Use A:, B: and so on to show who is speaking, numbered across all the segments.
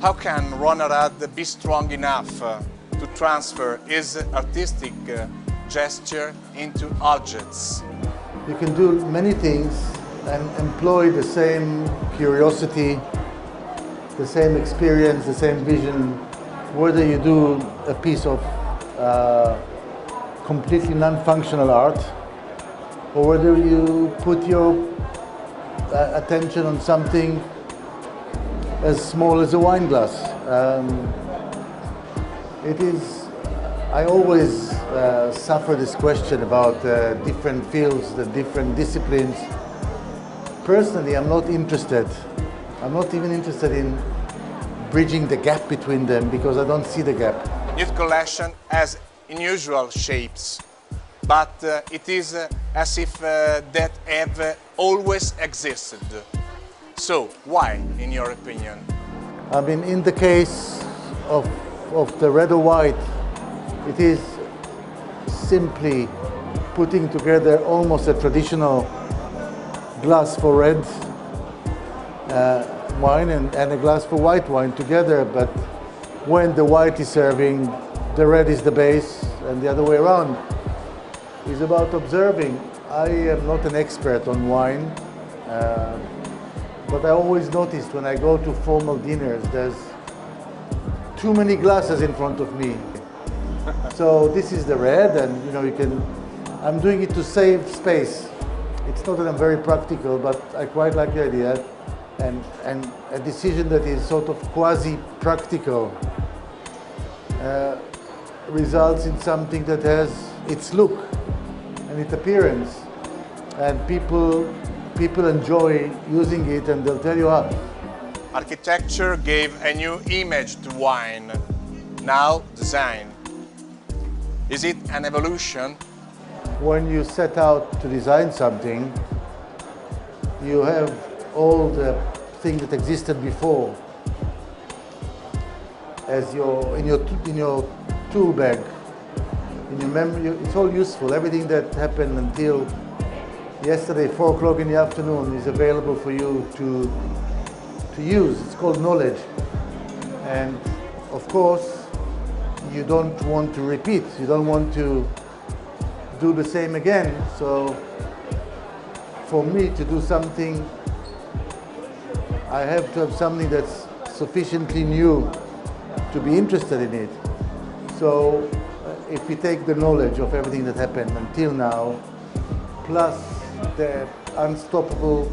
A: How can Ron Arad be strong enough to transfer his artistic gesture into objects?
B: You can do many things and employ the same curiosity, the same experience, the same vision, whether you do a piece of completely non-functional art, or whether you put your attention on something as small as a wine glass. I always suffer this question about different fields, the different disciplines. Personally, I'm not interested. I'm not even interested in bridging the gap between them because I don't see the gap.
A: Nude collection has unusual shapes, but it is as if that have always existed. So, why, in your opinion?
B: I mean, in the case of the red or white, it is simply putting together almost a traditional glass for red wine and a glass for white wine together, but when the white is serving, the red is the base, and the other way around. It's about observing. I am not an expert on wine, but I always noticed when I go to formal dinners, there's too many glasses in front of me. So this is the red, and I'm doing it to save space. It's not that I'm very practical, but I quite like the idea. And a decision that is sort of quasi-practical results in something that has its look and its appearance. And people enjoy using it, and they'll tell you how.
A: Architecture gave a new image to wine, now design. Is it an evolution?
B: When you set out to design something, you have all the things that existed before as in your tool bag, in your memory. It's all useful. Everything that happened until yesterday, 4 o'clock in the afternoon, is available for you to use. It's called knowledge. And of course, you don't want to repeat. You don't want to do the same again. So for me to do something, I have to have something that's sufficiently new to be interested in it. So if we take the knowledge of everything that happened until now, plus the unstoppable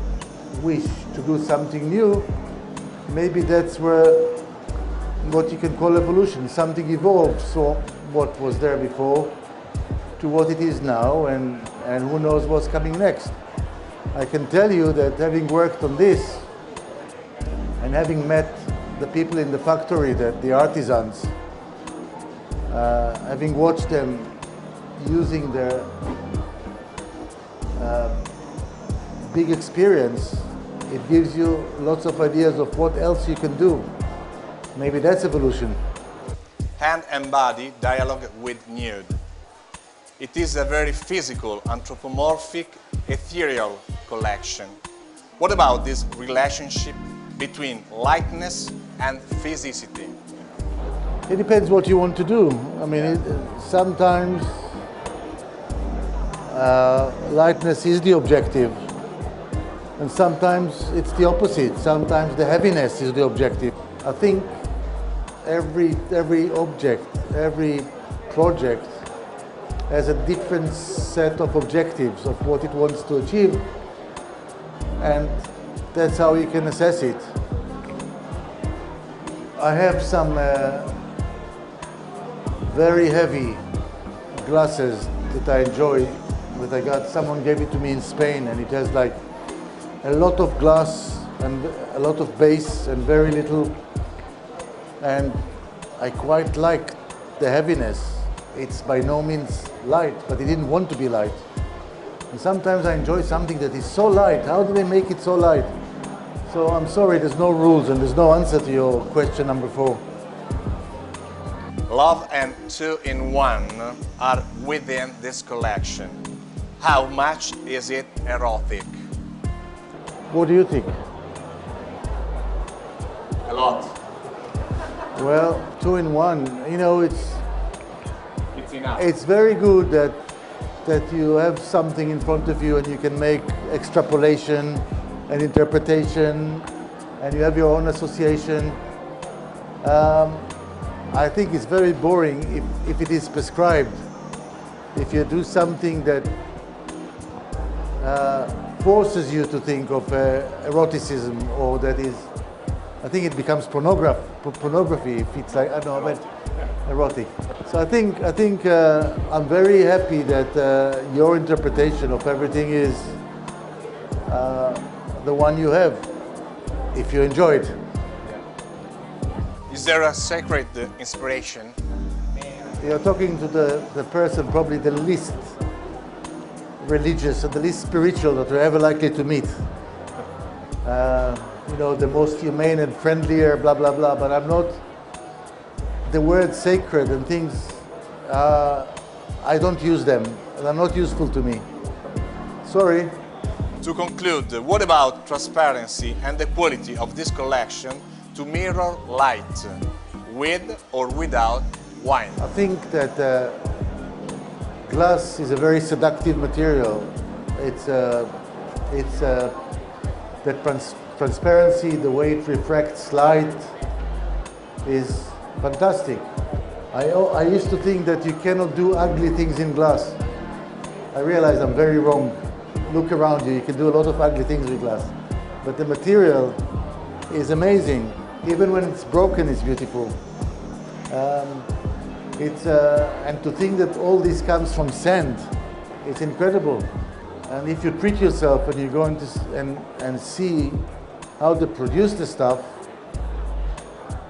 B: wish to do something new, maybe that's where what you can call evolution. Something evolves from what was there before to what it is now, and who knows what's coming next. I can tell you that having worked on this and having met the people in the factory, the artisans, having watched them using their big experience, it gives you lots of ideas of what else you can do. Maybe that's evolution.
A: Hand and body dialogue with nude. It is a very physical, anthropomorphic, ethereal collection. What about this relationship between lightness and physicity?
B: It depends what you want to do. I mean, sometimes lightness is the objective, and sometimes it's the opposite. Sometimes the heaviness is the objective. I think every object, every project has a different set of objectives of what it wants to achieve, and that's how you can assess it. I have some very heavy glasses that I enjoy, that I got. Someone gave it to me in Spain, and it has like a lot of glass and a lot of base and very little, and I quite like the heaviness. It's by no means light, but it didn't want to be light. And sometimes I enjoy something that is so light. How do they make it so light? So I'm sorry, there's no rules and there's no answer to your question number 4.
A: Love and 2-in-1 are within this collection. How much is it erotic?
B: What do you think?
A: A lot.
B: Well, two in one. You know,
A: It's enough.
B: it's very good that you have something in front of you and you can make extrapolation and interpretation, and you have your own association. I think it's very boring if it is prescribed. If you do something that forces you to think of eroticism, or that is, I think it becomes pornography if it's like, I don't know, but erotic. So I think I'm very happy that your interpretation of everything is the one you have, if you enjoy it.
A: Is there a sacred inspiration?
B: You're talking to the person probably the least religious and the least spiritual that you're ever likely to meet. You know, the most humane and friendlier, blah, blah, blah, but I'm not, the word sacred and things, I don't use them, and they're not useful to me. Sorry.
A: To conclude, what about transparency and the quality of this collection to mirror light, with or without wine?
B: I think that glass is a very seductive material. It's that transparency, the way it refracts light, is fantastic. I used to think that you cannot do ugly things in glass. I realized I'm very wrong. Look around you, you can do a lot of ugly things with glass. But the material is amazing. Even when it's broken, it's beautiful. And to think that all this comes from sand, it's incredible. And if you treat yourself and you go into and see how they produce the stuff,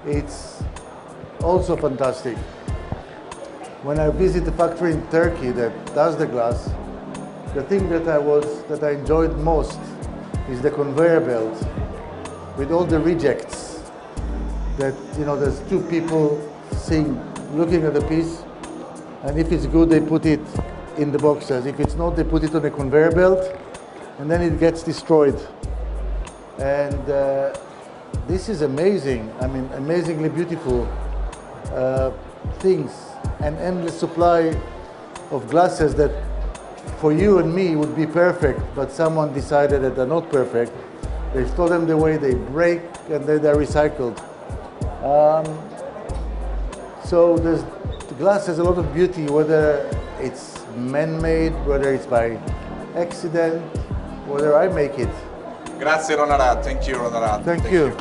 B: it's also fantastic. When I visit the factory in Turkey that does the glass, the thing that I enjoyed most is the conveyor belt with all the rejects. That, you know, there's two people looking at the piece, and if it's good, they put it in the boxes. If it's not, they put it on a conveyor belt, and then it gets destroyed. And this is amazing. I mean, amazingly beautiful things, an endless supply of glasses that for you and me would be perfect, but someone decided that they're not perfect. They store them the way they break, and then they're recycled. So the glass has a lot of beauty, whether it's man-made, whether it's by accident, whether I make it.
A: Grazie Ron Arad. Thank you, Ron Arad.
B: Thank you.